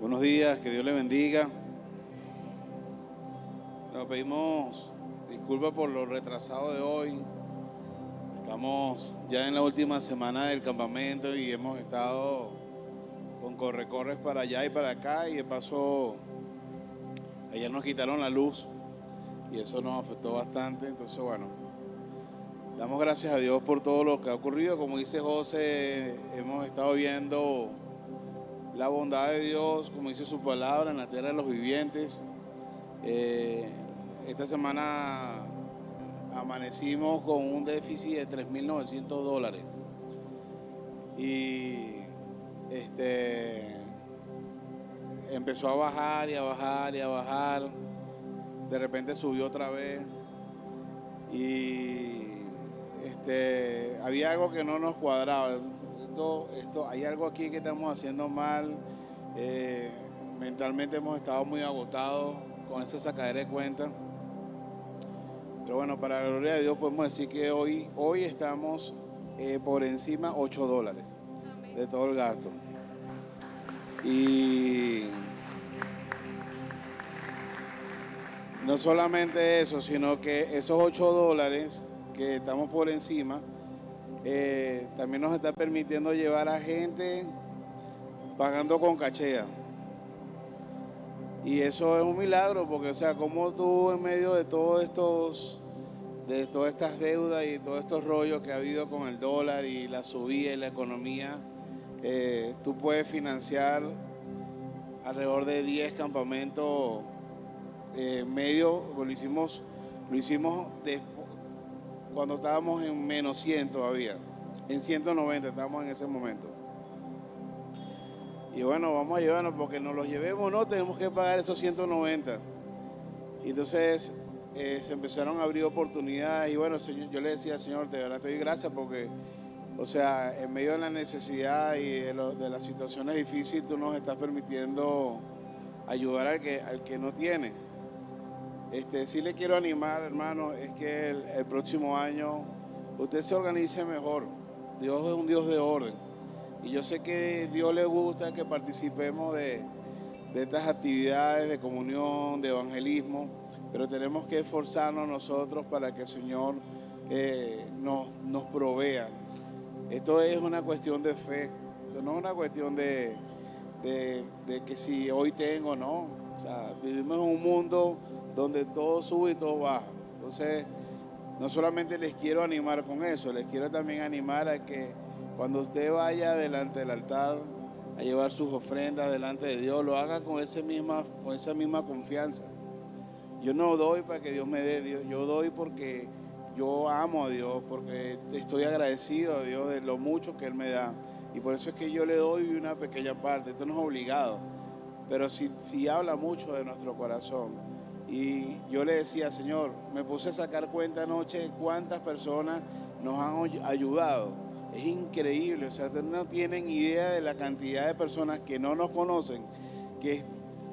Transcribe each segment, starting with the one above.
Buenos días, que Dios le bendiga. Nos pedimos disculpas por lo retrasado de hoy. Estamos ya en la última semana del campamento y hemos estado con corre-corres para allá y para acá, y de paso ayer nos quitaron la luz y eso nos afectó bastante. Entonces, bueno, damos gracias a Dios por todo lo que ha ocurrido. Como dice José, hemos estado viendo la bondad de Dios, como dice su palabra, en la tierra de los vivientes. Esta semana amanecimos con un déficit de $3.900 y empezó a bajar y a bajar y a bajar. De repente subió otra vez y había algo que no nos cuadraba. Hay algo aquí que estamos haciendo mal. Mentalmente hemos estado muy agotados con esa sacadera de cuenta. Pero bueno, para la gloria de Dios podemos decir que hoy estamos por encima $8 de todo el gasto. Y no solamente eso, sino que esos $8 que estamos por encima también nos está permitiendo llevar a gente pagando con cachea. Y eso es un milagro, porque, o sea, como tú en medio de todas estas deudas y todos estos rollos que ha habido con el dólar y la subida y la economía, tú puedes financiar alrededor de 10 campamentos medio. Lo hicimos cuando estábamos en menos 100 todavía, en 190 estábamos en ese momento. Y bueno, vamos a llevarnos, porque nos los llevemos, no tenemos que pagar esos 190. Y entonces se empezaron a abrir oportunidades. Y bueno, Señor, yo le decía al Señor, de verdad te doy gracias, porque, o sea, en medio de la necesidad y de las situaciones difíciles, tú nos estás permitiendo ayudar al que no tiene. Sí le quiero animar, hermano, es que el próximo año usted se organice mejor. Dios es un Dios de orden. Y yo sé que a Dios le gusta que participemos de estas actividades de comunión, de evangelismo, pero tenemos que esforzarnos nosotros para que el Señor nos provea. Esto es una cuestión de fe, esto no es una cuestión de que si hoy tengo o no. O sea, vivimos en un mundo donde todo sube y todo baja. Entonces, no solamente les quiero animar con eso, les quiero también animar a que cuando usted vaya delante del altar a llevar sus ofrendas delante de Dios, lo haga con esa misma confianza. Yo no doy para que Dios me dé, yo doy porque yo amo a Dios, porque estoy agradecido a Dios de lo mucho que Él me da. Y por eso es que yo le doy una pequeña parte. Esto no es obligado, pero sí habla mucho de nuestro corazón. Y yo le decía, Señor, me puse a sacar cuenta anoche cuántas personas nos han ayudado. Es increíble, o sea, ustedes no tienen idea de la cantidad de personas que no nos conocen, que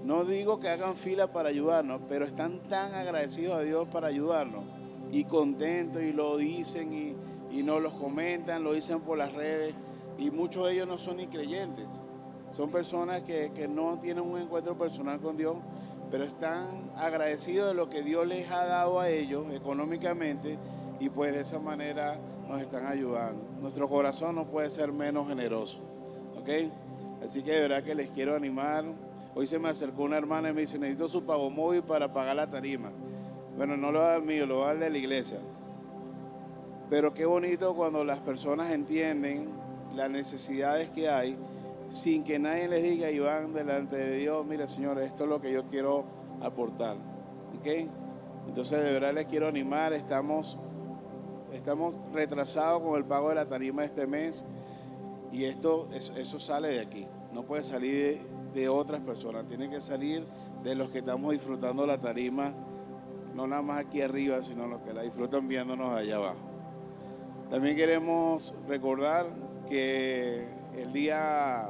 no digo que hagan fila para ayudarnos, pero están tan agradecidos a Dios para ayudarnos y contentos, y lo dicen y nos los comentan, lo dicen por las redes, y muchos de ellos no son ni creyentes, son personas que no tienen un encuentro personal con Dios, pero están agradecidos de lo que Dios les ha dado a ellos económicamente, y pues de esa manera nos están ayudando. Nuestro corazón no puede ser menos generoso, ¿ok? Así que de verdad que les quiero animar. Hoy se me acercó una hermana y me dice, necesito su pago móvil para pagar la tarima. Bueno, no lo va a dar mío, lo va a dar de la iglesia. Pero qué bonito cuando las personas entienden las necesidades que hay, sin que nadie les diga, y van delante de Dios, mira, Señor, esto es lo que yo quiero aportar, ¿ok? Entonces de verdad les quiero animar. Estamos retrasados con el pago de la tarima de este mes, y eso sale de aquí, no puede salir de otras personas, tiene que salir de los que estamos disfrutando la tarima, no nada más aquí arriba, sino los que la disfrutan viéndonos allá abajo. También queremos recordar que el día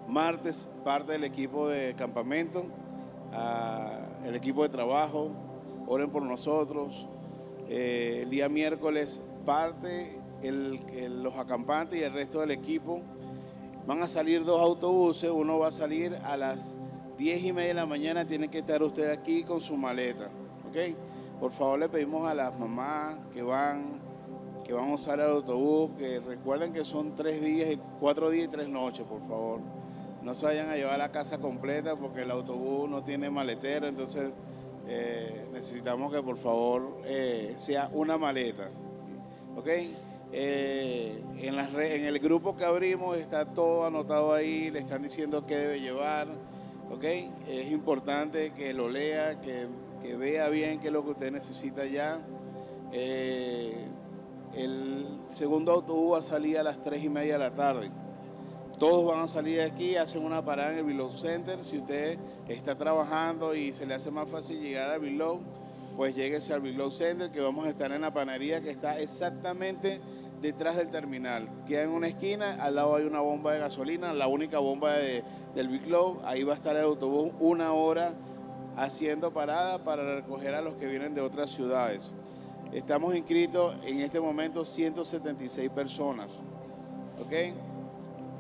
martes parte del equipo de campamento, el equipo de trabajo, oren por nosotros. El día miércoles parte los acampantes y el resto del equipo. Van a salir 2 autobuses, uno va a salir a las 10:30 de la mañana, tiene que estar usted aquí con su maleta, ¿ok? Por favor, le pedimos a las mamás que van a usar el autobús, que recuerden que son 4 días y 3 noches, por favor. No se vayan a llevar la casa completa porque el autobús no tiene maletero, entonces necesitamos que por favor sea una maleta, ¿ok? En el grupo que abrimos está todo anotado ahí, le están diciendo qué debe llevar, ¿ok? Es importante que lo lea, que vea bien qué es lo que usted necesita ya. El segundo autobús va a salir a las 3:30 de la tarde. Todos van a salir de aquí, hacen una parada en el Below Center. Si usted está trabajando y se le hace más fácil llegar al Below, pues lléguese al Below Center, que vamos a estar en la panadería que está exactamente detrás del terminal. Queda en una esquina, al lado hay una bomba de gasolina, la única bomba del Below. Ahí va a estar el autobús 1 hora haciendo parada para recoger a los que vienen de otras ciudades. Estamos inscritos en este momento 176 personas, ¿ok?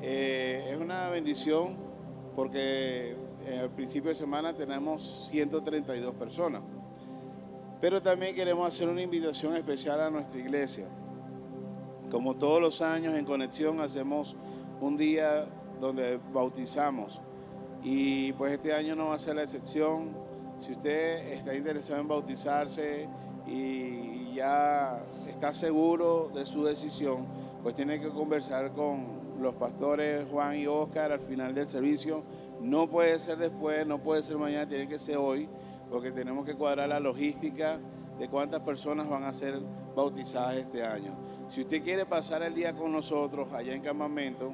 Es una bendición porque al principio de semana tenemos 132 personas. Pero también queremos hacer una invitación especial a nuestra iglesia. Como todos los años en Conexión hacemos un día donde bautizamos. Y pues este año no va a ser la excepción. Si usted está interesado en bautizarse y ya está seguro de su decisión, pues tiene que conversar con los pastores Juan y Oscar al final del servicio. No puede ser después, no puede ser mañana, tiene que ser hoy, porque tenemos que cuadrar la logística de cuántas personas van a ser bautizadas este año. Si usted quiere pasar el día con nosotros allá en campamento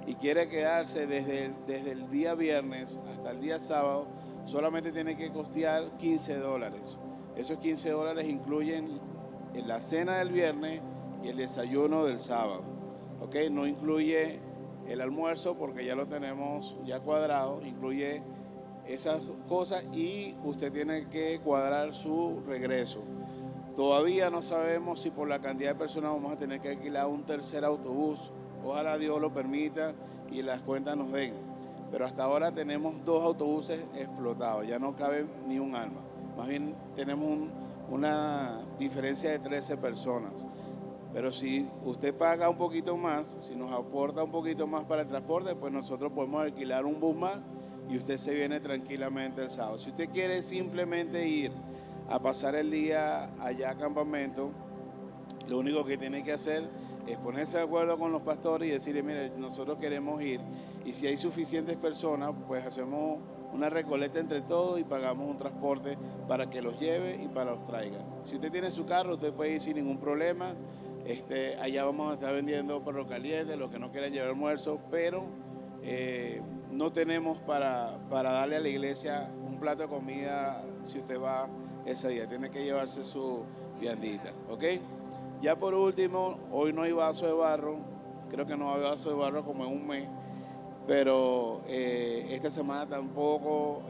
y quiere quedarse desde el día viernes hasta el día sábado, solamente tiene que costear $15. Esos $15 incluyen la cena del viernes y el desayuno del sábado. ¿Ok? No incluye el almuerzo porque ya lo tenemos ya cuadrado, incluye esas cosas y usted tiene que cuadrar su regreso. Todavía no sabemos si por la cantidad de personas vamos a tener que alquilar un tercer autobús. Ojalá Dios lo permita y las cuentas nos den. Pero hasta ahora tenemos 2 autobuses explotados, ya no cabe ni un alma. Más bien tenemos una diferencia de 13 personas. Pero si usted paga un poquito más, si nos aporta un poquito más para el transporte, pues nosotros podemos alquilar un bus más y usted se viene tranquilamente el sábado. Si usted quiere simplemente ir a pasar el día allá a campamento, lo único que tiene que hacer es ponerse de acuerdo con los pastores y decirle, mire, nosotros queremos ir. Y si hay suficientes personas, pues hacemos una recolecta entre todos y pagamos un transporte para que los lleve y para los traiga. Si usted tiene su carro, usted puede ir sin ningún problema. Allá vamos a estar vendiendo perro caliente, los que no quieran llevar almuerzo, pero no tenemos para darle a la iglesia un plato de comida si usted va ese día. Tiene que llevarse su viandita, ¿ok? Ya por último, hoy no hay vaso de barro, creo que no va a haber vaso de barro como en un mes, pero esta semana tampoco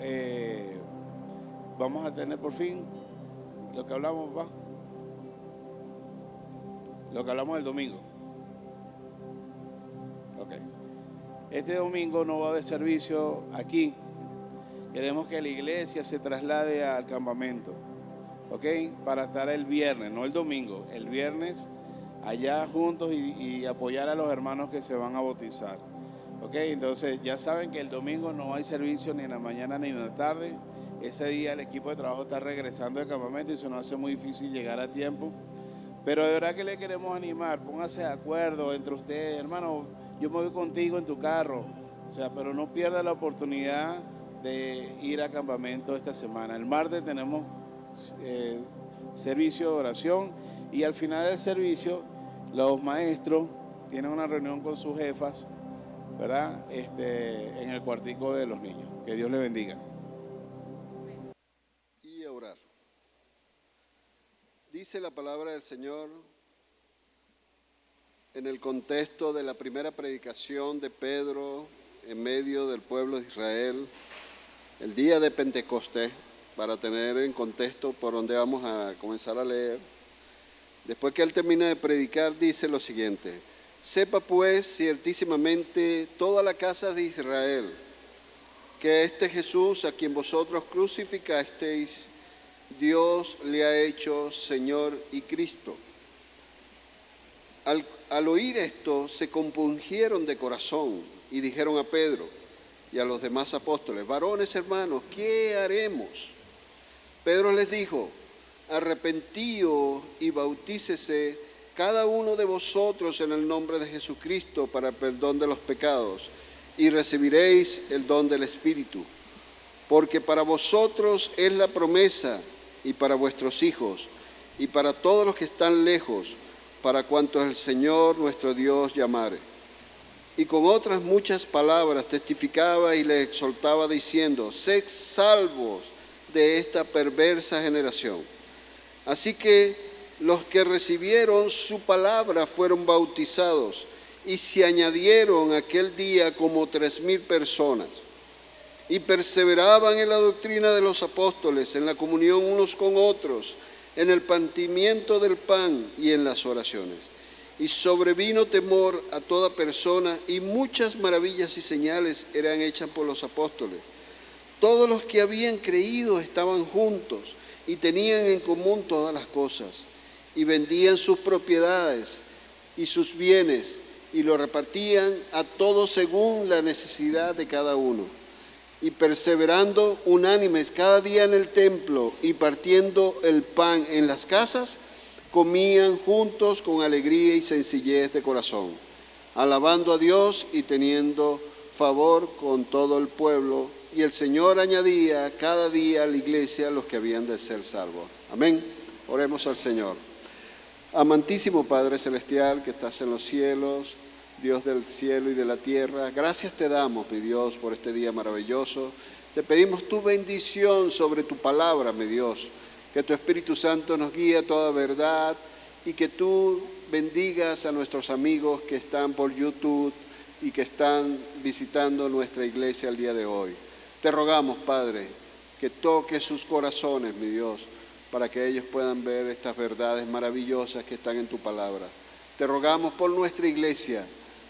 vamos a tener por fin lo que hablamos, ¿va? Lo que hablamos el domingo. Ok. Este domingo no va a haber servicio aquí. Queremos que la iglesia se traslade al campamento, ¿ok? Para estar el viernes, no el domingo, el viernes allá juntos y apoyar a los hermanos que se van a bautizar, ¿ok? Entonces ya saben que el domingo no hay servicio ni en la mañana ni en la tarde. Ese día el equipo de trabajo está regresando del campamento y se nos hace muy difícil llegar a tiempo. Pero de verdad que le queremos animar, póngase de acuerdo entre ustedes, hermano, yo me voy contigo en tu carro, o sea, pero no pierda la oportunidad de ir a campamento esta semana. El martes tenemos servicio de oración y al final del servicio los maestros tienen una reunión con sus jefas, ¿verdad? En el cuartico de los niños. Que Dios les bendiga. Y a orar. Dice la palabra del Señor en el contexto de la primera predicación de Pedro en medio del pueblo de Israel, el día de Pentecostés, para tener en contexto por donde vamos a comenzar a leer. Después que él termina de predicar, dice lo siguiente: Sepa pues ciertísimamente toda la casa de Israel, que este Jesús a quien vosotros crucificasteis, Dios le ha hecho Señor y Cristo. Al oír esto, se compungieron de corazón y dijeron a Pedro y a los demás apóstoles: varones hermanos, ¿qué haremos? Pedro les dijo: arrepentíos y bautícese cada uno de vosotros en el nombre de Jesucristo para el perdón de los pecados, y recibiréis el don del Espíritu. Porque para vosotros es la promesa, y para vuestros hijos, y para todos los que están lejos, para cuantos el Señor nuestro Dios llamare. Y con otras muchas palabras testificaba y les exhortaba diciendo: sed salvos de esta perversa generación. Así que los que recibieron su palabra fueron bautizados, y se añadieron aquel día como 3,000 personas. Y perseveraban en la doctrina de los apóstoles, en la comunión unos con otros, en el partimiento del pan y en las oraciones. Y sobrevino temor a toda persona, y muchas maravillas y señales eran hechas por los apóstoles. Todos los que habían creído estaban juntos y tenían en común todas las cosas, y vendían sus propiedades y sus bienes, y lo repartían a todos según la necesidad de cada uno. Y perseverando unánimes cada día en el templo y partiendo el pan en las casas, comían juntos con alegría y sencillez de corazón, alabando a Dios y teniendo favor con todo el pueblo. Y el Señor añadía cada día a la iglesia los que habían de ser salvos. Amén. Oremos al Señor. Amantísimo Padre Celestial que estás en los cielos, Dios del cielo y de la tierra, gracias te damos, mi Dios, por este día maravilloso. Te pedimos tu bendición sobre tu palabra, mi Dios, que tu Espíritu Santo nos guíe a toda verdad y que tú bendigas a nuestros amigos que están por YouTube y que están visitando nuestra iglesia el día de hoy. Te rogamos, Padre, que toques sus corazones, mi Dios, para que ellos puedan ver estas verdades maravillosas que están en tu palabra. Te rogamos por nuestra iglesia,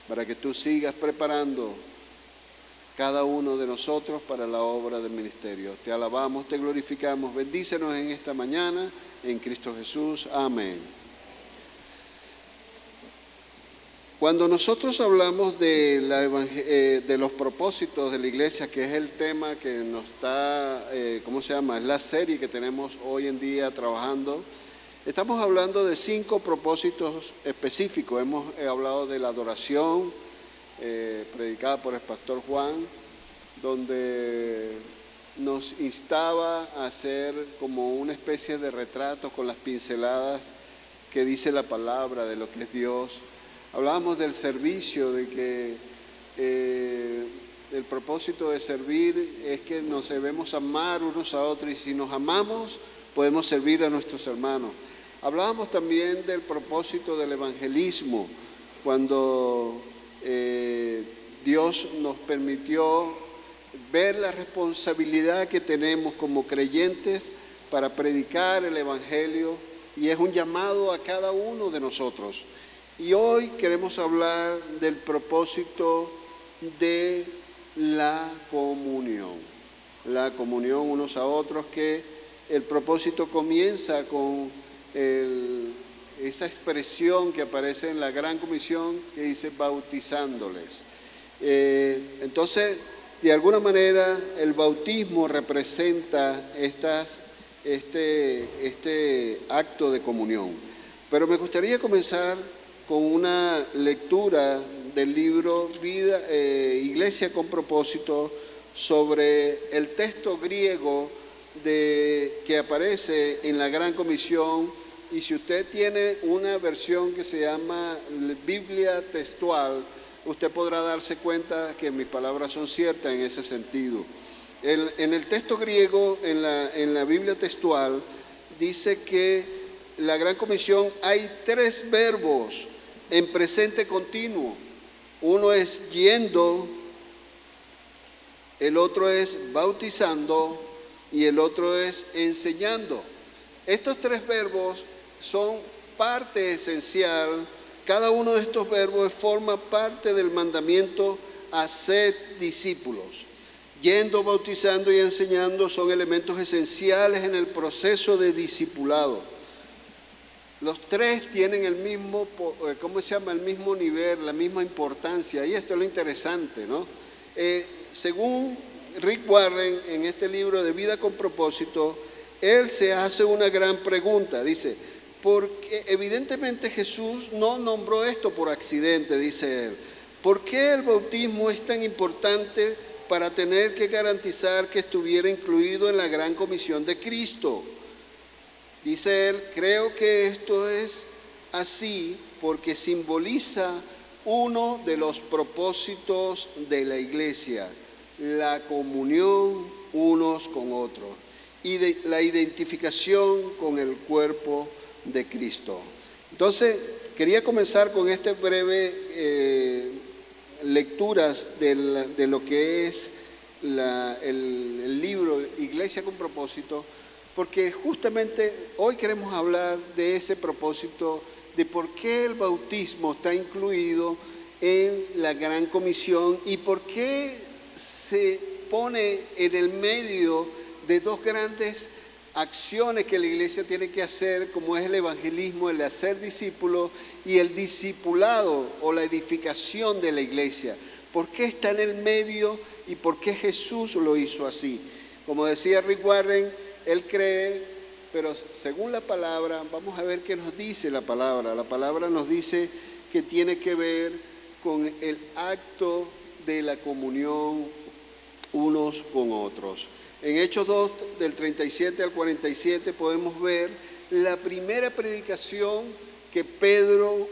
para que tú sigas preparando cada uno de nosotros para la obra del ministerio. Te alabamos, te glorificamos. Bendícenos en esta mañana, en Cristo Jesús. Amén. Cuando nosotros hablamos de los propósitos de la iglesia, que es el tema que nos está, es la serie que tenemos hoy en día trabajando, estamos hablando de 5 propósitos específicos. Hemos hablado de la adoración, predicada por el pastor Juan, donde nos instaba a hacer como una especie de retrato con las pinceladas que dice la palabra de lo que es Dios. Hablábamos del servicio, de que el propósito de servir es que nos debemos amar unos a otros, y si nos amamos podemos servir a nuestros hermanos. Hablábamos también del propósito del evangelismo, cuando Dios nos permitió ver la responsabilidad que tenemos como creyentes para predicar el evangelio, y es un llamado a cada uno de nosotros. Y hoy queremos hablar del propósito de la comunión unos a otros, que el propósito comienza con esa expresión que aparece en la Gran Comisión que dice bautizándoles. Entonces, de alguna manera, el bautismo representa este acto de comunión. Pero me gustaría comenzar con una lectura del libro Iglesia con propósito, sobre el texto griego que aparece en la Gran Comisión. Y si usted tiene una versión que se llama Biblia textual, usted podrá darse cuenta que mis palabras son ciertas en ese sentido. En el texto griego, en la Biblia textual, dice que la Gran Comisión hay 3 verbos en presente continuo. Uno es yendo, el otro es bautizando y el otro es enseñando. Estos 3 verbos son parte esencial cada uno de estos verbos forma parte del mandamiento haced discípulos. Yendo, bautizando y enseñando son elementos esenciales en el proceso de discipulado. Los tres tienen el mismo, el mismo nivel, la misma importancia. Y esto es lo interesante, ¿no? Según Rick Warren, en este libro de Vida con Propósito, él se hace una gran pregunta. Dice, porque evidentemente Jesús no nombró esto por accidente, dice él. ¿Por qué el bautismo es tan importante para tener que garantizar que estuviera incluido en la gran comisión de Cristo? Dice él, creo que esto es así porque simboliza uno de los propósitos de la iglesia, la comunión unos con otros y la identificación con el cuerpo de Cristo. Entonces, quería comenzar con este breve lecturas de lo que es el libro Iglesia con Propósito, porque justamente hoy queremos hablar de ese propósito, de por qué el bautismo está incluido en la Gran Comisión y por qué se pone en el medio de dos grandes acciones que la iglesia tiene que hacer, como es el evangelismo, el de hacer discípulos y el discipulado o la edificación de la iglesia. ¿Por qué está en el medio y por qué Jesús lo hizo así? Como decía Rick Warren, él cree, pero según la palabra, vamos a ver qué nos dice la palabra. La palabra nos dice que tiene que ver con el acto de la comunión unos con otros. En Hechos 2, del 37 al 47, podemos ver la primera predicación que Pedro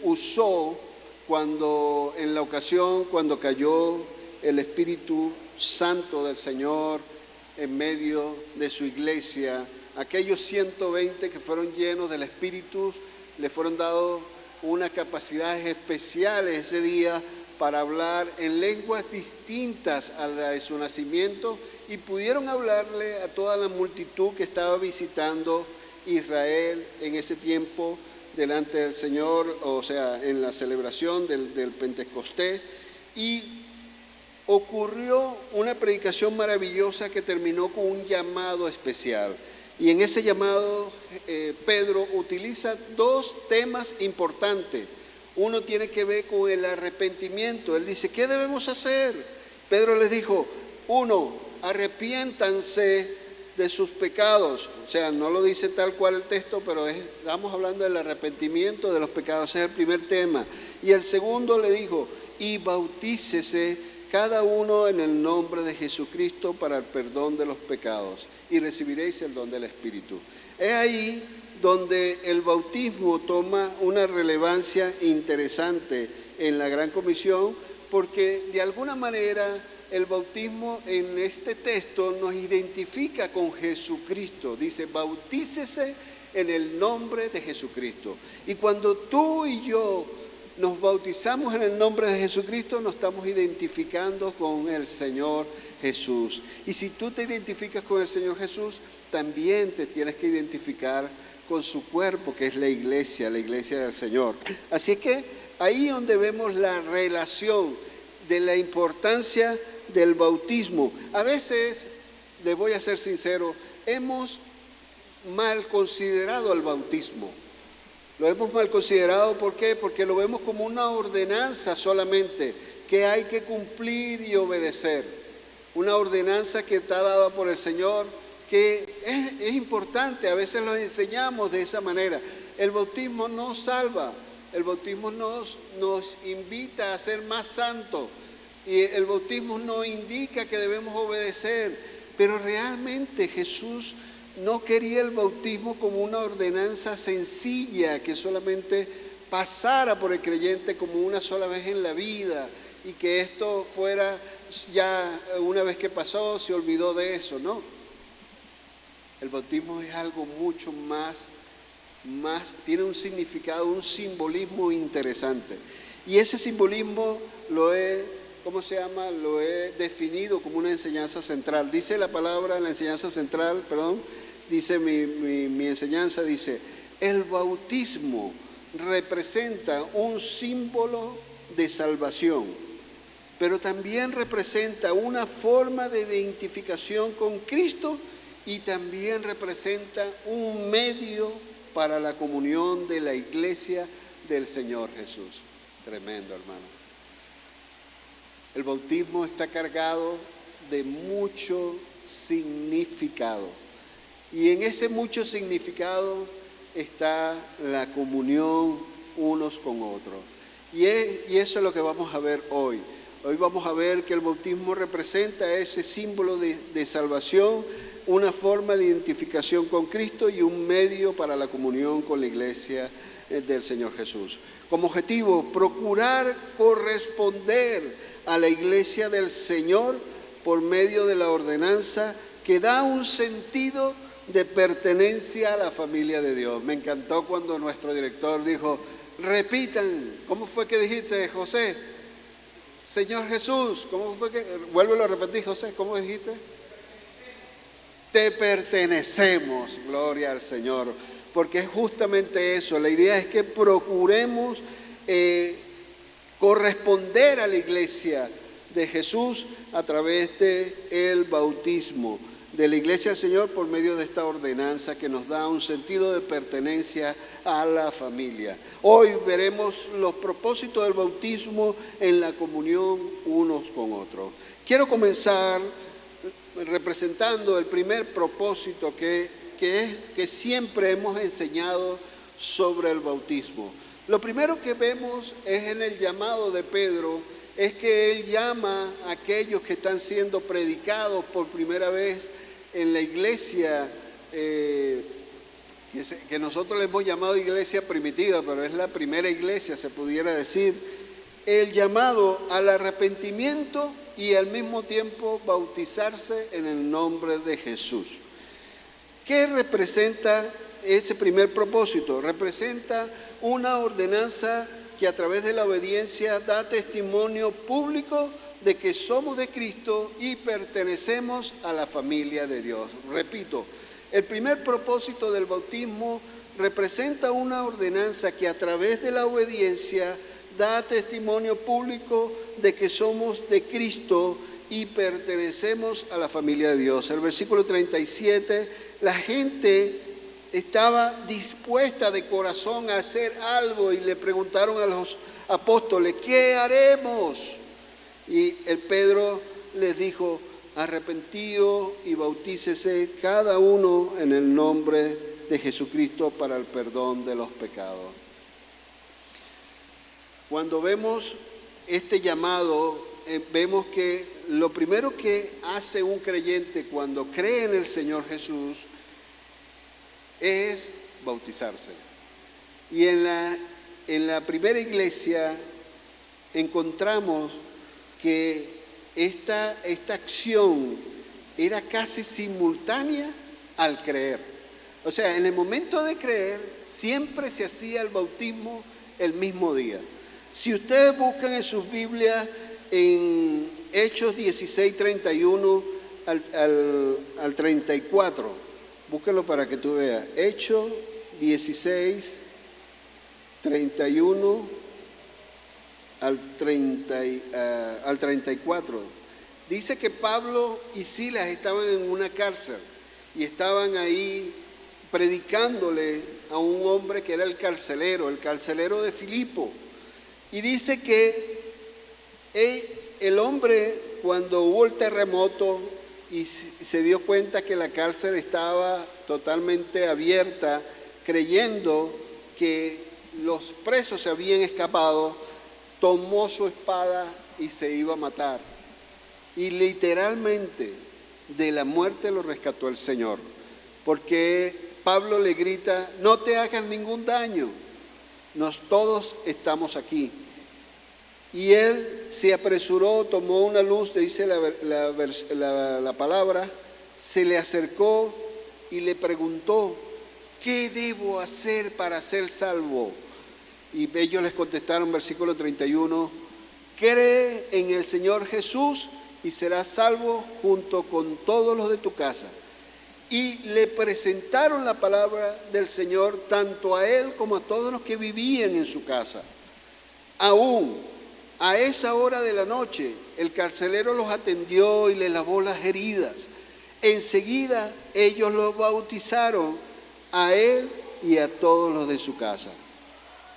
usó en la ocasión cuando cayó el Espíritu Santo del Señor en medio de su iglesia. Aquellos 120 que fueron llenos del Espíritu, le fueron dados unas capacidades especiales ese día para hablar en lenguas distintas a la de su nacimiento y pudieron hablarle a toda la multitud que estaba visitando Israel en ese tiempo delante del Señor, o sea, en la celebración del Pentecostés. Y ocurrió una predicación maravillosa que terminó con un llamado especial. Y en ese llamado Pedro utiliza dos temas importantes. Uno tiene que ver con el arrepentimiento. Él dice, ¿qué debemos hacer? Pedro les dijo, uno, arrepiéntanse de sus pecados. O sea, no lo dice tal cual el texto, pero estamos hablando del arrepentimiento de los pecados. Ese es el primer tema. Y el segundo le dijo, y bautícese cada uno en el nombre de Jesucristo para el perdón de los pecados, y recibiréis el don del Espíritu. Es ahí donde el bautismo toma una relevancia interesante en la Gran Comisión, porque de alguna manera el bautismo en este texto nos identifica con Jesucristo. Dice, bautícese en el nombre de Jesucristo. Y cuando tú y yo nos bautizamos en el nombre de Jesucristo, nos estamos identificando con el Señor Jesús. Y si tú te identificas con el Señor Jesús, también te tienes que identificar con su cuerpo, que es la iglesia del Señor. Así que ahí donde vemos la relación de la importancia del bautismo. A veces, les voy a ser sincero, hemos mal considerado el bautismo. Lo hemos mal considerado, ¿por qué? Porque lo vemos como una ordenanza solamente que hay que cumplir y obedecer. Una ordenanza que está dada por el Señor, que es importante, a veces lo enseñamos de esa manera. El bautismo nos salva, el bautismo nos invita a ser más santos y el bautismo nos indica que debemos obedecer, pero realmente Jesús no quería el bautismo como una ordenanza sencilla que solamente pasara por el creyente como una sola vez en la vida y que esto fuera ya una vez que pasó se olvidó de eso, ¿no? El bautismo es algo mucho más, tiene un significado, un simbolismo interesante. Y ese simbolismo lo he definido como una enseñanza central. Dice la palabra, la enseñanza central, dice mi enseñanza, dice, el bautismo representa un símbolo de salvación, pero también representa una forma de identificación con Cristo y también representa un medio para la comunión de la iglesia del Señor Jesús. Tremendo, hermano. El bautismo está cargado de mucho significado. Y en ese mucho significado está la comunión unos con otros. Y eso es lo que vamos a ver hoy. Hoy vamos a ver que el bautismo representa ese símbolo de salvación, una forma de identificación con Cristo y un medio para la comunión con la iglesia del Señor Jesús. Como objetivo, procurar corresponder a la iglesia del Señor por medio de la ordenanza que da un sentido de pertenencia a la familia de Dios. Me encantó cuando nuestro director dijo, repitan, ¿cómo fue que dijiste, José? Señor Jesús, ¿cómo fue que? Vuélvelo a repetir, José, ¿cómo dijiste? Te pertenecemos, gloria al Señor, porque es justamente eso. La idea es que procuremos corresponder a la iglesia de Jesús a través del bautismo, de la iglesia del Señor por medio de esta ordenanza que nos da un sentido de pertenencia a la familia. Hoy veremos los propósitos del bautismo en la comunión unos con otros. Quiero comenzar representando el primer propósito que siempre hemos enseñado sobre el bautismo. Lo primero que vemos es en el llamado de Pedro, es que él llama a aquellos que están siendo predicados por primera vez en la iglesia, que nosotros le hemos llamado iglesia primitiva, pero es la primera iglesia, se pudiera decir, el llamado al arrepentimiento y al mismo tiempo bautizarse en el nombre de Jesús. ¿Qué representa ese primer propósito? Representa una ordenanza que a través de la obediencia da testimonio público de que somos de Cristo y pertenecemos a la familia de Dios. Repito, el primer propósito del bautismo representa una ordenanza que a través de la obediencia da testimonio público de que somos de Cristo y pertenecemos a la familia de Dios. El versículo 37, la gente estaba dispuesta de corazón a hacer algo y le preguntaron a los apóstoles, ¿qué haremos? Y el Pedro les dijo, arrepentíos y bautícese cada uno en el nombre de Jesucristo para el perdón de los pecados. Cuando vemos este llamado, vemos que lo primero que hace un creyente cuando cree en el Señor Jesús es bautizarse. Y en la primera iglesia encontramos que esta acción era casi simultánea al creer. O sea, en el momento de creer siempre se hacía el bautismo el mismo día. Si ustedes buscan en sus Biblias en Hechos 16, 31 al 34, búsquenlo para que tú veas. Hechos 16, 31 al 34. Dice que Pablo y Silas estaban en una cárcel y estaban ahí predicándole a un hombre que era el carcelero de Filipo. Y dice que el hombre, cuando hubo el terremoto y se dio cuenta que la cárcel estaba totalmente abierta, creyendo que los presos se habían escapado, tomó su espada y se iba a matar. Y literalmente de la muerte lo rescató el Señor. Porque Pablo le grita, no te hagas ningún daño, todos estamos aquí. Y él se apresuró, tomó una luz, dice la palabra, se le acercó y le preguntó, ¿qué debo hacer para ser salvo? Y ellos les contestaron, versículo 31, cree en el Señor Jesús y serás salvo junto con todos los de tu casa. y le presentaron la palabra del Señor tanto a él como a todos los que vivían en su casa. Aún a esa hora de la noche, el carcelero los atendió y les lavó las heridas. Enseguida ellos lo bautizaron a él y a todos los de su casa.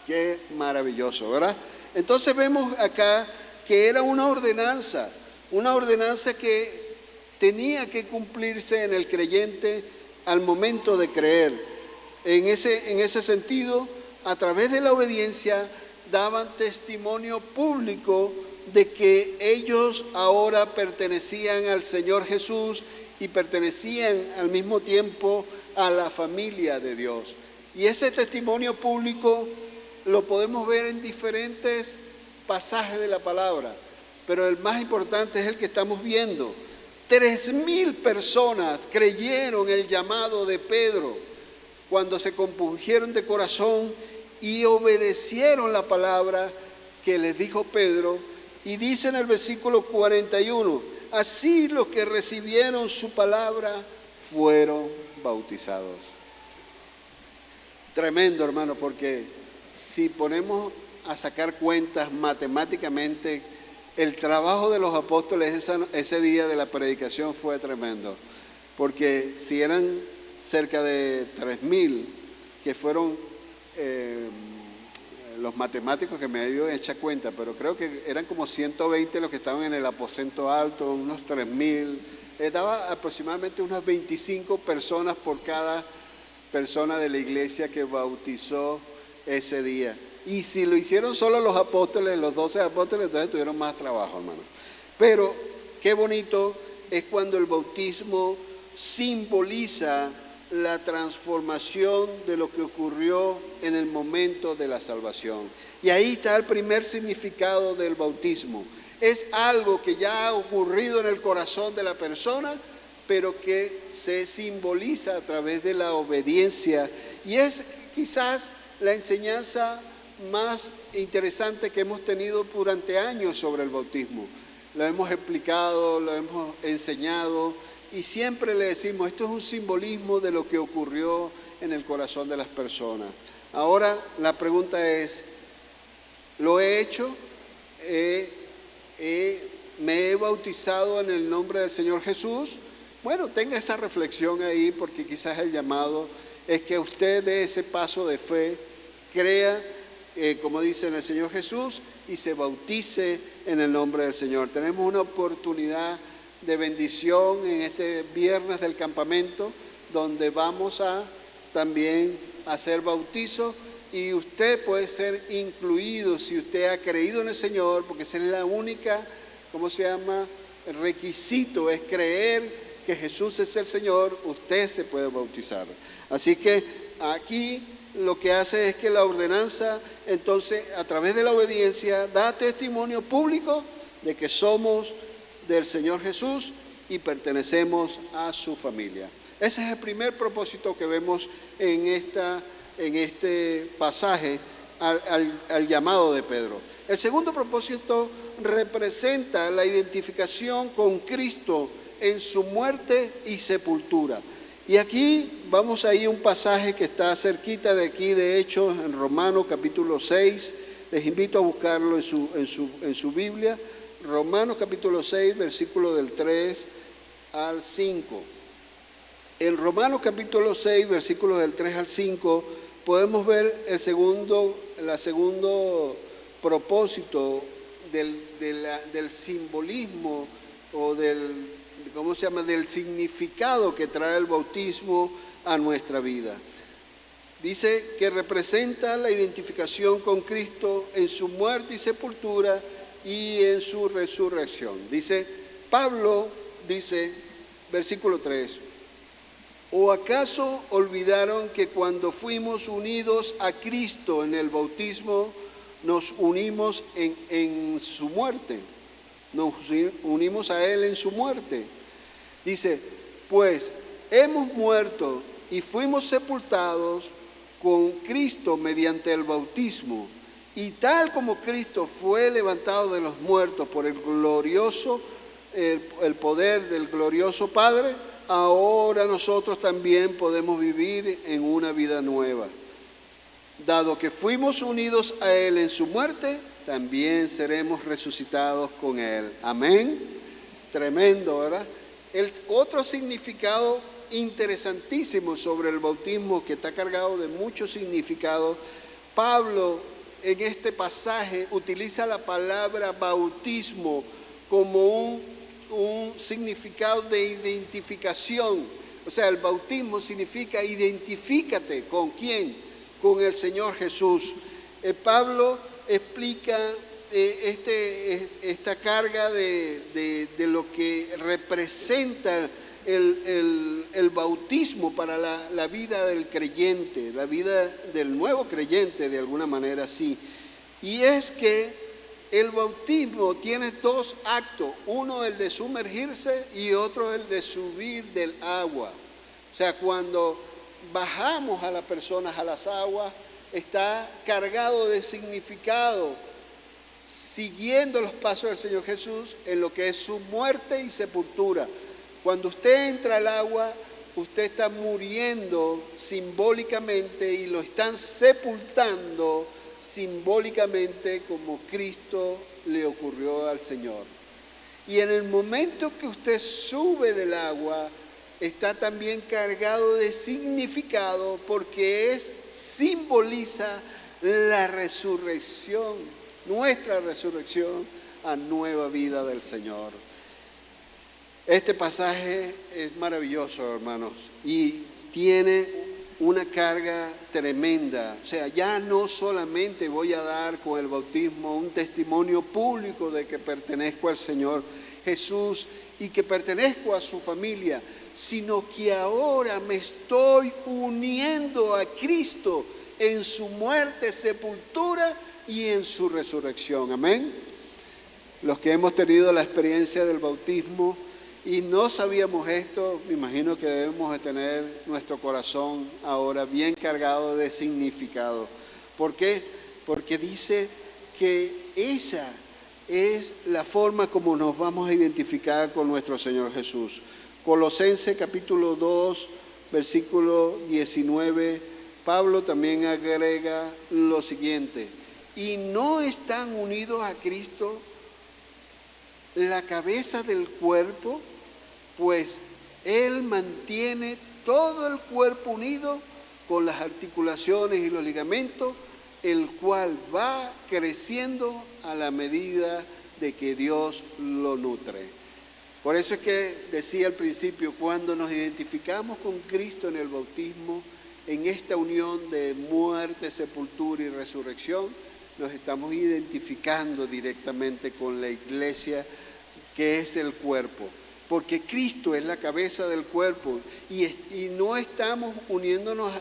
Qué maravilloso, ¿verdad? Entonces vemos acá que era una ordenanza que tenía que cumplirse en el creyente al momento de creer. En ese sentido, a través de la obediencia, daban testimonio público de que ellos ahora pertenecían al Señor Jesús y pertenecían al mismo tiempo a la familia de Dios. Y ese testimonio público lo podemos ver en diferentes pasajes de la palabra, pero el más importante es el que estamos viendo. 3,000 personas creyeron el llamado de Pedro cuando se compungieron de corazón y obedecieron la palabra que les dijo Pedro. Y dice en el versículo 41, así los que recibieron su palabra fueron bautizados. Tremendo, hermano, porque si ponemos a sacar cuentas matemáticamente, el trabajo de los apóstoles ese día de la predicación fue tremendo, porque si eran cerca de 3,000 que fueron los matemáticos que me dio hecha cuenta, pero creo que eran como 120 los que estaban en el aposento alto, unos 3,000, daba aproximadamente unas 25 personas por cada persona de la iglesia que bautizó ese día. Y si lo hicieron solo los apóstoles, los 12 apóstoles, entonces tuvieron más trabajo, hermano. Pero qué bonito es cuando el bautismo simboliza la transformación de lo que ocurrió en el momento de la salvación. Y ahí está el primer significado del bautismo. Es algo que ya ha ocurrido en el corazón de la persona, pero que se simboliza a través de la obediencia. Y es quizás la enseñanza más interesante que hemos tenido durante años sobre el bautismo. Lo hemos explicado, lo hemos enseñado y siempre le decimos, esto es un simbolismo de lo que ocurrió en el corazón de las personas. Ahora la pregunta es, ¿lo he hecho? ¿Me he bautizado en el nombre del Señor Jesús? Bueno, tenga esa reflexión ahí, porque quizás el llamado es que usted dé ese paso de fe, crea, como dice en el Señor Jesús, y se bautice en el nombre del Señor. Tenemos una oportunidad de bendición en este viernes del campamento, donde vamos a también hacer bautizo, y usted puede ser incluido si usted ha creído en el Señor, porque esa es la única, el requisito es creer que Jesús es el Señor. Usted se puede bautizar. Así que aquí lo que hace es que la ordenanza, entonces, a través de la obediencia, da testimonio público de que somos del Señor Jesús y pertenecemos a su familia. Ese es el primer propósito que vemos en este pasaje al llamado de Pedro. El segundo propósito representa la identificación con Cristo en su muerte y sepultura. Y aquí vamos a ir a un pasaje que está cerquita de aquí, de hecho, en Romanos capítulo 6. Les invito a buscarlo en su Biblia. Romanos capítulo 6, versículo del 3 al 5. En Romanos capítulo 6, versículos del 3 al 5, podemos ver el segundo propósito del simbolismo o del significado que trae el bautismo a nuestra vida. Dice que representa la identificación con Cristo en su muerte y sepultura y en su resurrección. Pablo dice, versículo 3, ¿o acaso olvidaron que cuando fuimos unidos a Cristo en el bautismo, nos unimos en su muerte? Nos unimos a Él en su muerte. Dice, pues hemos muerto y fuimos sepultados con Cristo mediante el bautismo, y tal como Cristo fue levantado de los muertos por el poder del glorioso Padre, ahora nosotros también podemos vivir en una vida nueva. Dado que fuimos unidos a Él en su muerte, también seremos resucitados con Él. Amén. Tremendo, ¿verdad? El otro significado interesantísimo sobre el bautismo, que está cargado de mucho significado, Pablo en este pasaje utiliza la palabra bautismo como un significado de identificación. O sea, el bautismo significa identifícate. ¿Con quién? Con el Señor Jesús. Pablo explica esta carga de lo que representa el bautismo para la vida del creyente, la vida del nuevo creyente, de alguna manera sí. Y es que el bautismo tiene dos actos, uno el de sumergirse y otro el de subir del agua. O sea, cuando bajamos a las personas a las aguas, está cargado de significado, siguiendo los pasos del Señor Jesús en lo que es su muerte y sepultura. Cuando usted entra al agua, usted está muriendo simbólicamente y lo están sepultando simbólicamente, como Cristo le ocurrió al Señor. Y en el momento que usted sube del agua, está también cargado de significado, porque simboliza la resurrección, nuestra resurrección a nueva vida del Señor. Este pasaje es maravilloso, hermanos, y tiene una carga tremenda. O sea, ya no solamente voy a dar con el bautismo un testimonio público de que pertenezco al Señor Jesús y que pertenezco a su familia, sino que ahora me estoy uniendo a Cristo en su muerte, sepultura y en su resurrección. Amén. Los que hemos tenido la experiencia del bautismo y no sabíamos esto, me imagino que debemos de tener nuestro corazón ahora bien cargado de significado. ¿Por qué? Porque dice que esa es la forma como nos vamos a identificar con nuestro Señor Jesús. Colosenses capítulo 2, versículo 19, Pablo también agrega lo siguiente: y no están unidos a Cristo, la cabeza del cuerpo, pues Él mantiene todo el cuerpo unido con las articulaciones y los ligamentos, el cual va creciendo a la medida de que Dios lo nutre. Por eso es que decía al principio, cuando nos identificamos con Cristo en el bautismo, en esta unión de muerte, sepultura y resurrección, nos estamos identificando directamente con la iglesia, que es el cuerpo. Porque Cristo es la cabeza del cuerpo y no estamos uniéndonos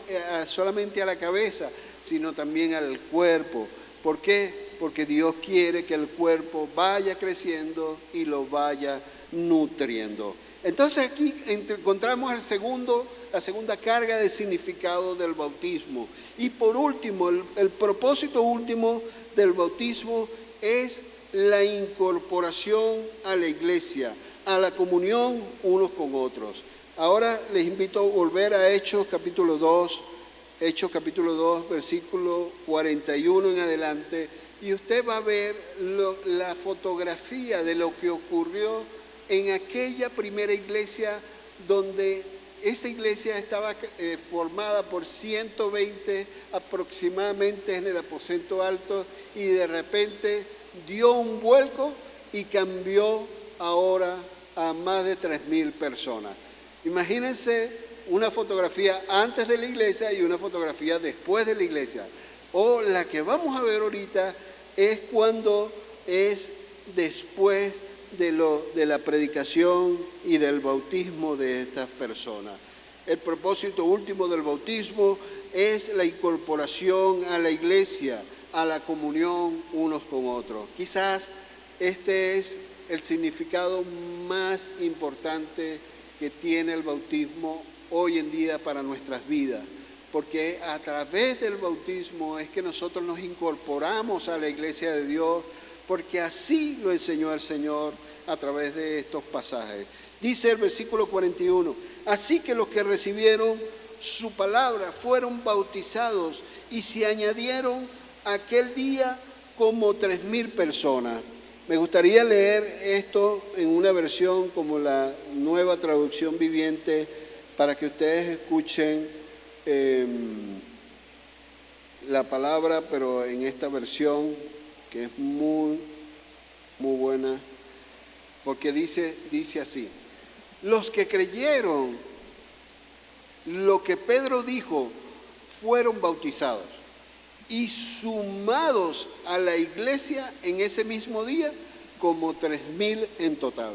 solamente a la cabeza, sino también al cuerpo. ¿Por qué? Porque Dios quiere que el cuerpo vaya creciendo y lo vaya nutriendo. Entonces aquí encontramos la segunda carga de significado del bautismo. Y por último, el propósito último del bautismo es la incorporación a la iglesia, a la comunión unos con otros. Ahora les invito a volver a Hechos capítulo 2, versículo 41 en adelante, y usted va a ver la fotografía de lo que ocurrió en aquella primera iglesia, donde esa iglesia estaba formada por 120 aproximadamente en el aposento alto, y de repente dio un vuelco y cambió ahora a más de 3,000 personas. Imagínense una fotografía antes de la iglesia y una fotografía después de la iglesia. O la que vamos a ver ahorita es cuando es después de la predicación y del bautismo de estas personas. El propósito último del bautismo es la incorporación a la iglesia, a la comunión unos con otros. Quizás este es el significado más importante que tiene el bautismo hoy en día para nuestras vidas, porque a través del bautismo es que nosotros nos incorporamos a la iglesia de Dios, porque así lo enseñó el Señor a través de estos pasajes. Dice el versículo 41, así que los que recibieron su palabra fueron bautizados y se añadieron aquel día como 3,000 personas. Me gustaría leer esto en una versión como la Nueva Traducción Viviente para que ustedes escuchen la palabra, pero en esta versión que es muy, muy buena, porque dice así: los que creyeron lo que Pedro dijo fueron bautizados y sumados a la iglesia en ese mismo día como 3,000 en total.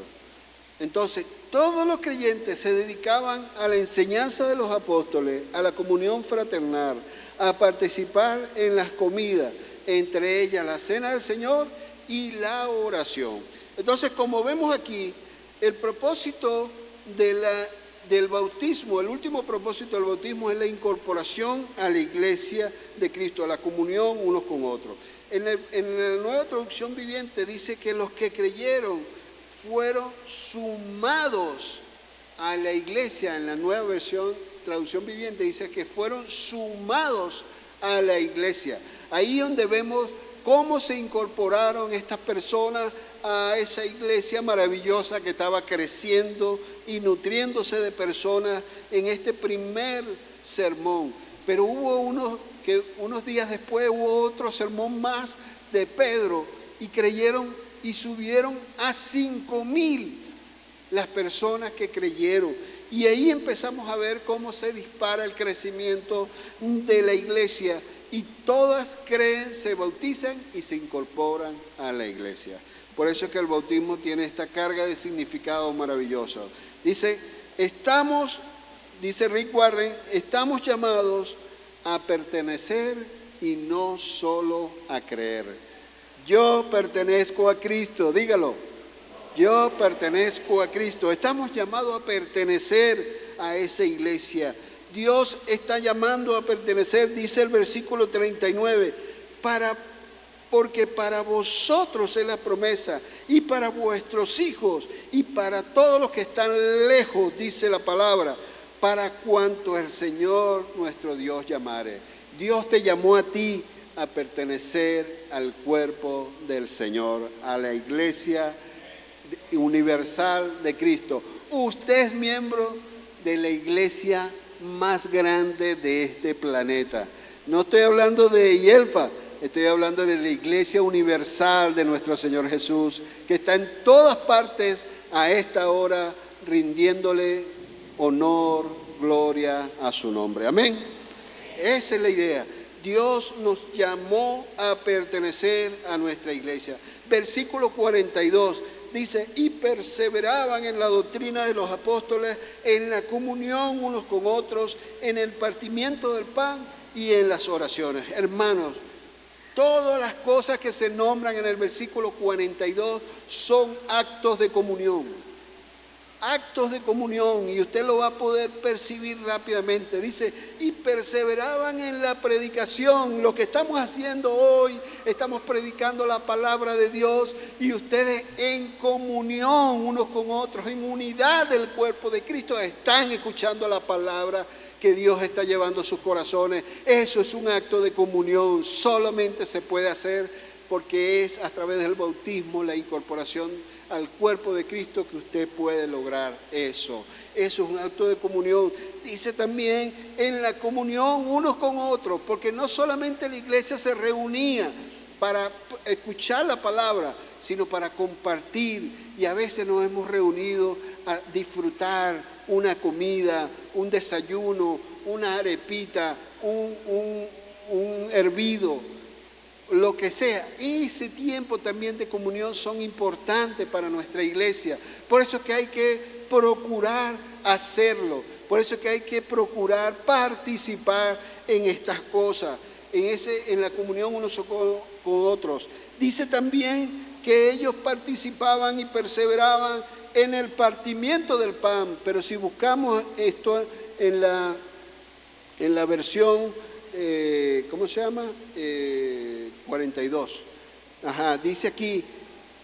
Entonces, todos los creyentes se dedicaban a la enseñanza de los apóstoles, a la comunión fraternal, a participar en las comidas, entre ellas la cena del Señor y la oración. Entonces, como vemos aquí, el propósito del bautismo, el último propósito del bautismo es la incorporación a la iglesia de Cristo, a la comunión unos con otros. En la Nueva Traducción Viviente dice que los que creyeron fueron sumados a la iglesia. En la Nueva Traducción Viviente dice que fueron sumados a la iglesia. Ahí donde vemos cómo se incorporaron estas personas a esa iglesia maravillosa que estaba creciendo y nutriéndose de personas en este primer sermón. Pero hubo unos días después hubo otro sermón más de Pedro y creyeron y subieron a 5,000 las personas que creyeron. Y ahí empezamos a ver cómo se dispara el crecimiento de la iglesia y todas creen, se bautizan y se incorporan a la iglesia. Por eso es que el bautismo tiene esta carga de significado maravilloso. Dice Rick Warren, estamos llamados a pertenecer y no solo a creer. Yo pertenezco a Cristo, dígalo. Yo pertenezco a Cristo. Estamos llamados a pertenecer a esa iglesia. Dios está llamando a pertenecer, dice el versículo 39, porque para vosotros es la promesa, y para vuestros hijos, y para todos los que están lejos, dice la palabra, para cuanto el Señor nuestro Dios llamare. Dios te llamó a ti a pertenecer al cuerpo del Señor, a la iglesia universal de Cristo. Usted es miembro de la iglesia más grande de este planeta. No estoy hablando de IELFA, estoy hablando de la iglesia universal de nuestro Señor Jesús, que está en todas partes a esta hora rindiéndole honor, gloria a su nombre. Amén. Esa es la idea. Dios nos llamó a pertenecer a nuestra iglesia. Versículo 42 dice, y perseveraban en la doctrina de los apóstoles, en la comunión unos con otros, en el partimiento del pan y en las oraciones. Hermanos, todas las cosas que se nombran en el versículo 42 son actos de comunión. Actos de comunión, y usted lo va a poder percibir rápidamente. Dice, y perseveraban en la predicación. Lo que estamos haciendo hoy, estamos predicando la palabra de Dios, y ustedes en comunión unos con otros, en unidad del cuerpo de Cristo, están escuchando la palabra que Dios está llevando a sus corazones. Eso es un acto de comunión. Solamente se puede hacer porque es a través del bautismo, la incorporación al cuerpo de Cristo, que usted puede lograr eso. Eso es un acto de comunión. Dice también en la comunión unos con otros, porque no solamente la iglesia se reunía para escuchar la palabra, sino para compartir. Y a veces nos hemos reunido a disfrutar una comida, un desayuno, una arepita, un hervido, lo que sea. Ese tiempo también de comunión son importantes para nuestra iglesia. Por eso es que hay que procurar hacerlo. Por eso es que hay que procurar participar en estas cosas, en la comunión unos con otros. Dice también que ellos participaban y perseveraban en el partimiento del pan. Pero si buscamos esto en la versión, ¿cómo se llama? 42. Dice aquí,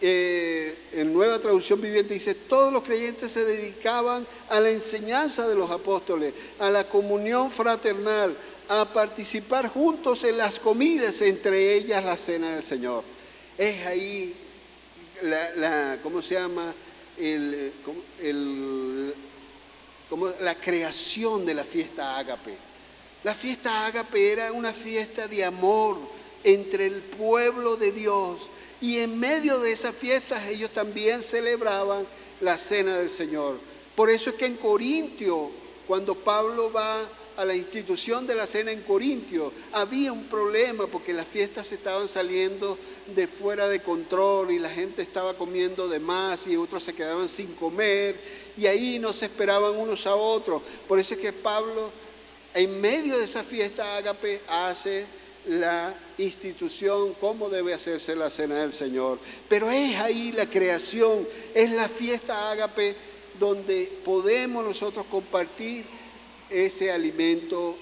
en Nueva Traducción Viviente, dice, todos los creyentes se dedicaban a la enseñanza de los apóstoles, a la comunión fraternal, a participar juntos en las comidas, entre ellas la cena del Señor. Es ahí ¿cómo se llama? La creación de la fiesta ágape. La fiesta ágape era una fiesta de amor entre el pueblo de Dios, y en medio de esas fiestas ellos también celebraban la cena del Señor. Por eso es que en Corintio, cuando Pablo va a la institución de la cena en Corintio, había un problema porque las fiestas estaban saliendo de fuera de control y la gente estaba comiendo de más y otros se quedaban sin comer, y ahí no se esperaban unos a otros. Por eso es que Pablo, en medio de esa fiesta ágape, hace la institución, cómo debe hacerse la cena del Señor. Pero es ahí la creación, es la fiesta ágape donde podemos nosotros compartir ese alimento,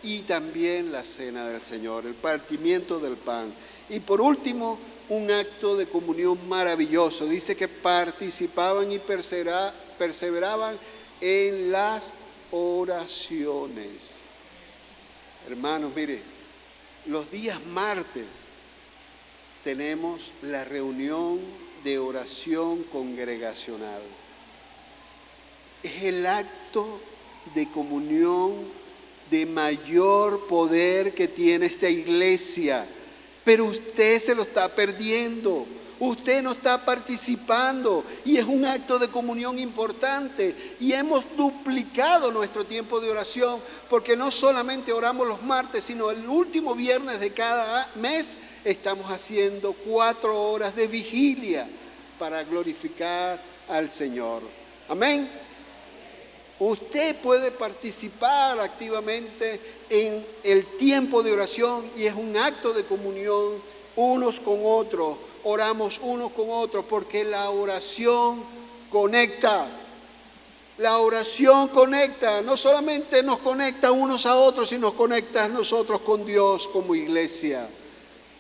y también la cena del Señor, el partimiento del pan. Y por último, un acto de comunión maravilloso. Dice que participaban y perseveraban en las oraciones. Hermanos, mire, los días martes tenemos la reunión de oración congregacional. Es el acto de comunión de mayor poder que tiene esta iglesia, pero usted se lo está perdiendo. Usted no está participando, y es un acto de comunión importante, y hemos duplicado nuestro tiempo de oración, porque no solamente oramos los martes, sino el último viernes de cada mes estamos haciendo 4 horas de vigilia para glorificar al Señor. Amén. Usted puede participar activamente en el tiempo de oración, y es un acto de comunión unos con otros. Oramos unos con otros porque la oración conecta. La oración conecta, no solamente nos conecta unos a otros, sino nos conecta a nosotros con Dios como iglesia.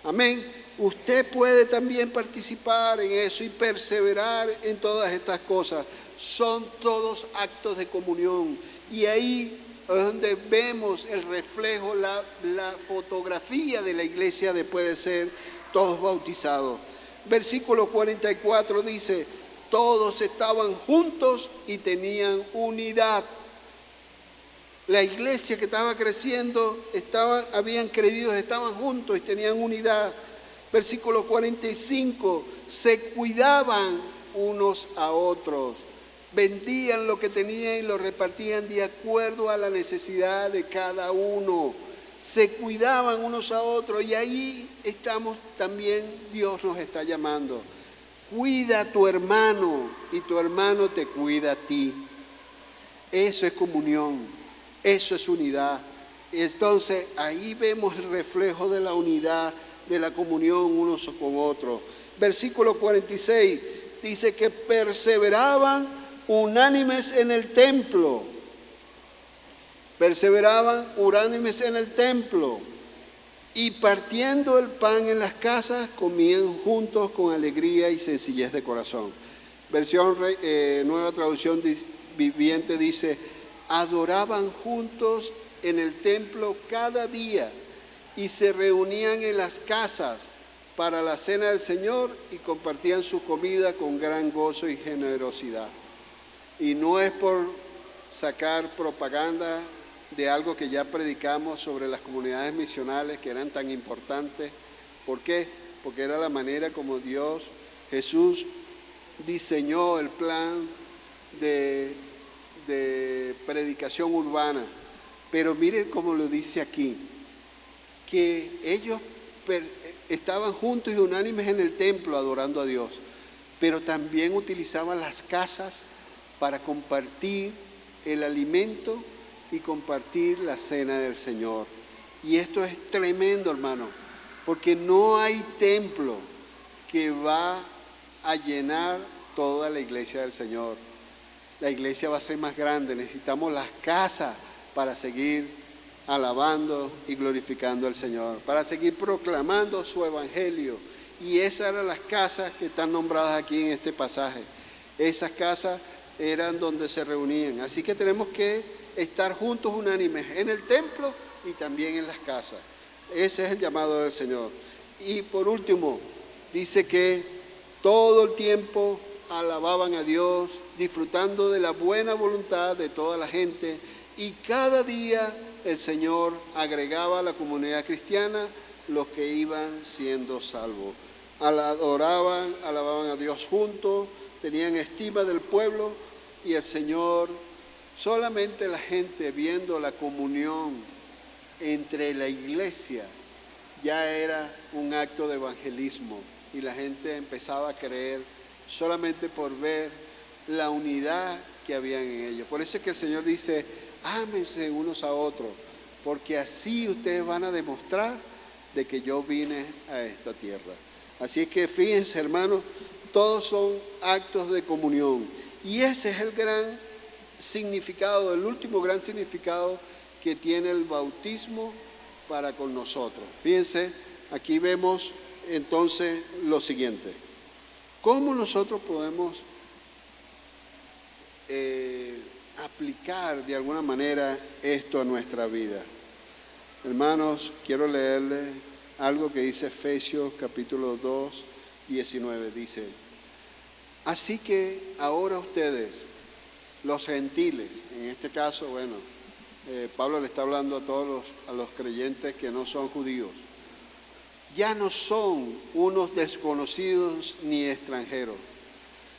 Amén. Usted puede también participar en eso y perseverar en todas estas cosas. Son todos actos de comunión, y ahí es donde vemos el reflejo, la fotografía de la iglesia después de ser todos bautizados. Versículo 44 dice, todos estaban juntos y tenían unidad. La iglesia que estaba creciendo, habían creído, estaban juntos y tenían unidad. Versículo 45, se cuidaban unos a otros, vendían lo que tenían y lo repartían de acuerdo a la necesidad de cada uno. Se cuidaban unos a otros, y ahí estamos también, Dios nos está llamando. Cuida a tu hermano y tu hermano te cuida a ti. Eso es comunión, eso es unidad. Entonces ahí vemos el reflejo de la unidad, de la comunión unos con otros. Versículo 46 dice que perseveraban unánimes en el templo. Perseveraban unánimes en el templo, y partiendo el pan en las casas, comían juntos con alegría y sencillez de corazón. Versión Nueva Traducción Viviente dice, adoraban juntos en el templo cada día y se reunían en las casas para la cena del Señor y compartían su comida con gran gozo y generosidad. Y no es por sacar propaganda de algo que ya predicamos sobre las comunidades misionales que eran tan importantes. ¿Por qué? Porque era la manera como Jesús diseñó el plan de predicación urbana. Pero miren cómo lo dice aquí, que ellos estaban juntos y unánimes en el templo adorando a Dios, pero también utilizaban las casas para compartir el alimento y compartir la cena del Señor. Y esto es tremendo, hermano, porque no hay templo que va a llenar toda la iglesia del Señor. La iglesia va a ser más grande, necesitamos las casas para seguir alabando y glorificando al Señor, para seguir proclamando su evangelio Y esas eran las casas que están nombradas aquí en este pasaje. Esas casas eran donde se reunían. Así que tenemos que estar juntos unánimes en el templo y también en las casas. Ese es el llamado del Señor. Y por último, dice que todo el tiempo alababan a Dios, disfrutando de la buena voluntad de toda la gente, y cada día el Señor agregaba a la comunidad cristiana los que iban siendo salvos. Alababan a Dios juntos, tenían estima del pueblo, y el Señor, solamente la gente viendo la comunión entre la iglesia, ya era un acto de evangelismo, y la gente empezaba a creer solamente por ver la unidad que había en ellos. Por eso es que el Señor dice: ámense unos a otros, porque así ustedes van a demostrar de que yo vine a esta tierra. Así es que fíjense, hermanos, todos son actos de comunión, y ese es el gran significado, el último gran significado que tiene el bautismo para con nosotros. Fíjense, aquí vemos entonces lo siguiente: ¿cómo nosotros podemos aplicar de alguna manera esto a nuestra vida? Hermanos, quiero leerles algo que dice Efesios capítulo 2, 19. Dice: así que ahora ustedes, los gentiles, en este caso, Pablo le está hablando a los creyentes que no son judíos, ya no son unos desconocidos ni extranjeros,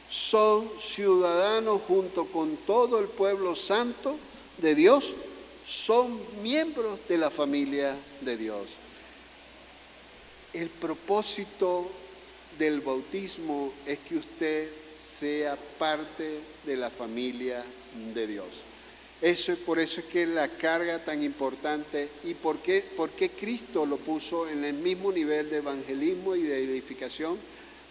son ciudadanos junto con todo el pueblo santo de Dios, son miembros de la familia de Dios. El propósito del bautismo es que usted sea parte de la familia de Dios. Por eso es que la carga tan importante. ¿Y por qué Cristo lo puso en el mismo nivel de evangelismo y de edificación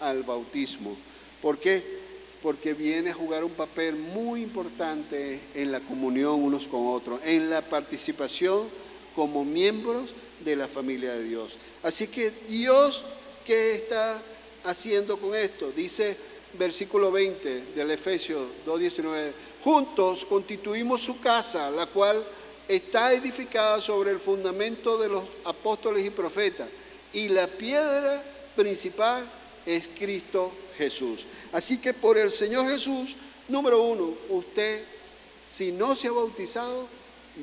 al bautismo? ¿Por qué? Porque viene a jugar un papel muy importante en la comunión unos con otros, en la participación como miembros de la familia de Dios. Así que Dios, ¿qué está haciendo con esto? Dice versículo 20 del Efesios 2:19: juntos constituimos su casa, la cual está edificada sobre el fundamento de los apóstoles y profetas, y la piedra principal es Cristo Jesús. Así que por el Señor Jesús, número uno, usted, si no se ha bautizado,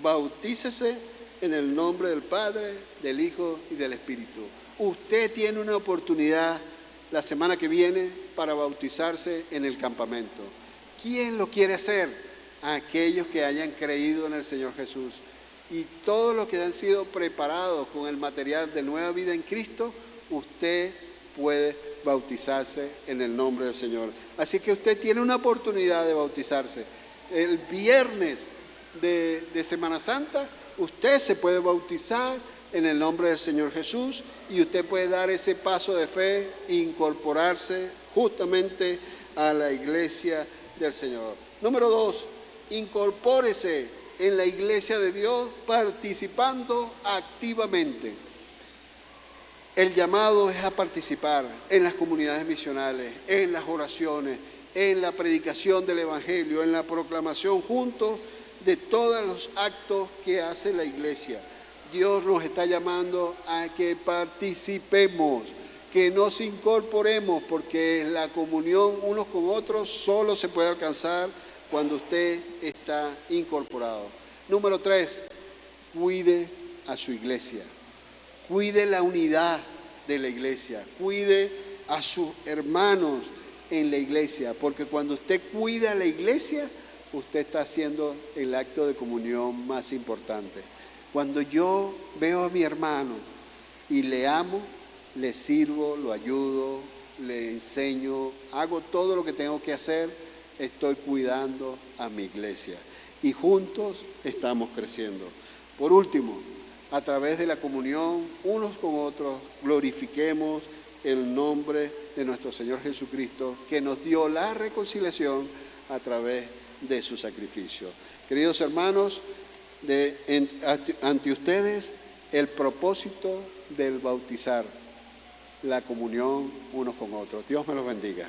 bautícese en el nombre del Padre, del Hijo y del Espíritu. Usted tiene una oportunidad la semana que viene para bautizarse en el campamento. ¿Quién lo quiere hacer? Aquellos que hayan creído en el Señor Jesús. Y todos los que han sido preparados con el material de nueva vida en Cristo, usted puede bautizarse en el nombre del Señor. Así que usted tiene una oportunidad de bautizarse. El viernes de Semana Santa, usted se puede bautizar en el nombre del Señor Jesús, y usted puede dar ese paso de fe e incorporarse justamente a la iglesia del Señor. Número 2, incorpórese en la iglesia de Dios participando activamente. El llamado es a participar en las comunidades misionales, en las oraciones, en la predicación del Evangelio, en la proclamación juntos de todos los actos que hace la iglesia. Dios nos está llamando a que participemos, que nos incorporemos, porque la comunión unos con otros solo se puede alcanzar cuando usted está incorporado. Número 3, cuide a su iglesia. Cuide la unidad de la iglesia, cuide a sus hermanos en la iglesia, porque cuando usted cuida a la iglesia, usted está haciendo el acto de comunión más importante. Cuando yo veo a mi hermano y le amo, le sirvo, lo ayudo, le enseño, hago todo lo que tengo que hacer, estoy cuidando a mi iglesia. Y juntos estamos creciendo. Por último, a través de la comunión, unos con otros, glorifiquemos el nombre de nuestro Señor Jesucristo, que nos dio la reconciliación a través de su sacrificio. Queridos hermanos, ante ustedes el propósito del bautizar. la comunión unos con otros. Dios me los bendiga.